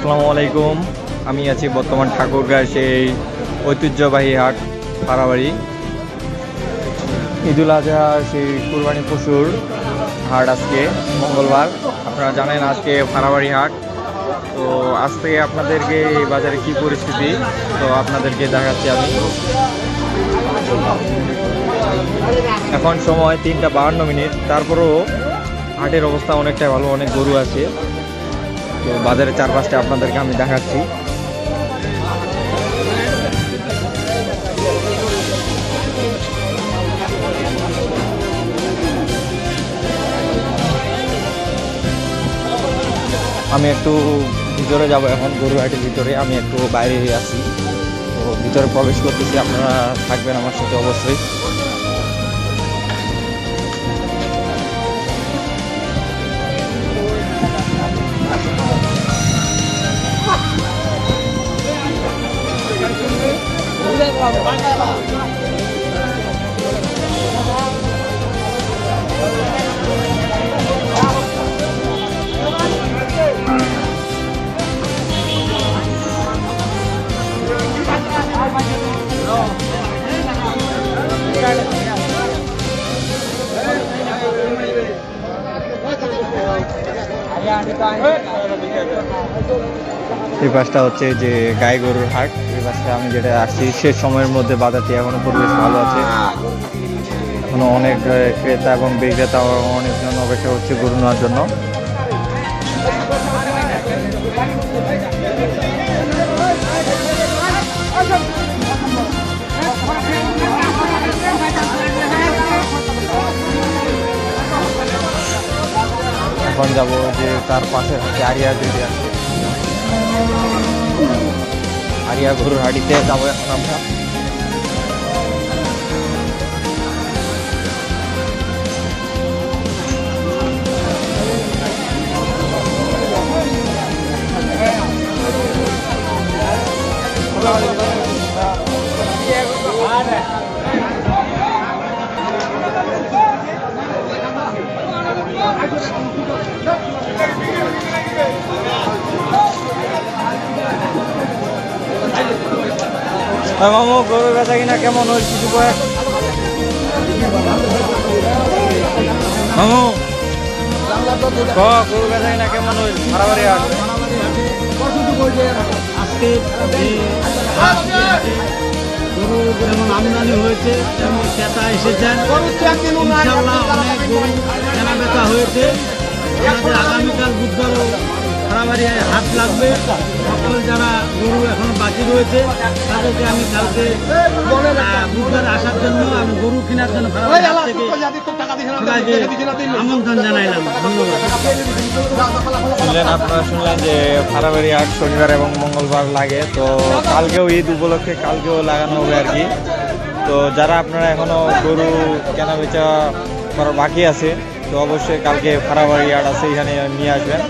আসসালামু আলাইকুম। আমি আছি বর্তমান ঠাকুরগাঁও সেই ঐতিহ্যবাহী হাট ফাড়াবাড়ি। ঈদুল আজহা সেই কুরবানি পশুর হাট আজকে মঙ্গলবার। আপনারা জানেন আজকে ফাড়াবাড়ি হাট। তো আজ থেকে আপনাদেরকে এই বাজারে কি পরিস্থিতি তো আপনাদেরকে দেখাচ্ছি আমি। এখন সময় 3:52। তারপরেও হাটের অবস্থা অনেকটাই ভালো, অনেক গরু আছে। তো বাজারের চারপাশটা আপনাদেরকে আমি দেখাচ্ছি। আমি একটু ভিতরে যাব এখন, গরু হাটের ভিতরে। আমি একটু বাইরে আছি, তো ভিতরে প্রবেশ করতেছি। আপনারা থাকবেন আমার সাথে অবশ্যই। এই পাশটা হচ্ছে যে গাই গরুর হাট। এই পাশটা আমি যেটা আসছি, শেষ সময়ের মধ্যে বাজারটি এখনো পরিবেশ ভালো আছে। এখনো অনেক ক্রেতা এবং বিক্রেতা অনেকজন অপেক্ষা হচ্ছে গরু নেওয়ার জন্য। এখন যাবো যে তার পাশে হচ্ছে আরিয়া যেটি আছে, আরিয়া গরুর হাড়িতে যাবো এখন আমরা। মামু গরু বেচা কিনা কেমন হয়েছে কিছু কয়ে? মামু গরু বেচা কিনা কেমন হয়েছে ফাড়াবাড়ি হাট? আজকে গরু যেমন আমদানি হয়েছে তেমন ক্রেতা এসেছেন। ইনশাআল্লাহ অনেক গরু কেনা বেচা হয়েছে। আমাদের আগামীকাল বুধবারও ফাড়াবাড়ি হাট লাগবে। সকল যারা গরু এখন বাকি রয়েছে তাদেরকে আমি কালকে বুধবার আসার জন্য আমি গরু কেনার জন্য ফাড়াবাড়ি হাট থেকে সবাইকে আমন্ত্রণ জানাইলাম। ধন্যবাদ। আপনারা শুনলেন যে ফাড়াবাড়ি হাট শনিবার এবং মঙ্গলবার লাগে। তো কালকেও ঈদ উপলক্ষে কালকেও লাগানো হবে আর কি। তো যারা আপনারা এখনো গরু কেনা বেচা করার বাকি আছে, তো অবশ্যই কালকে ফাড়াবাড়ি হাট আছে, এখানে নিয়ে আসবেন।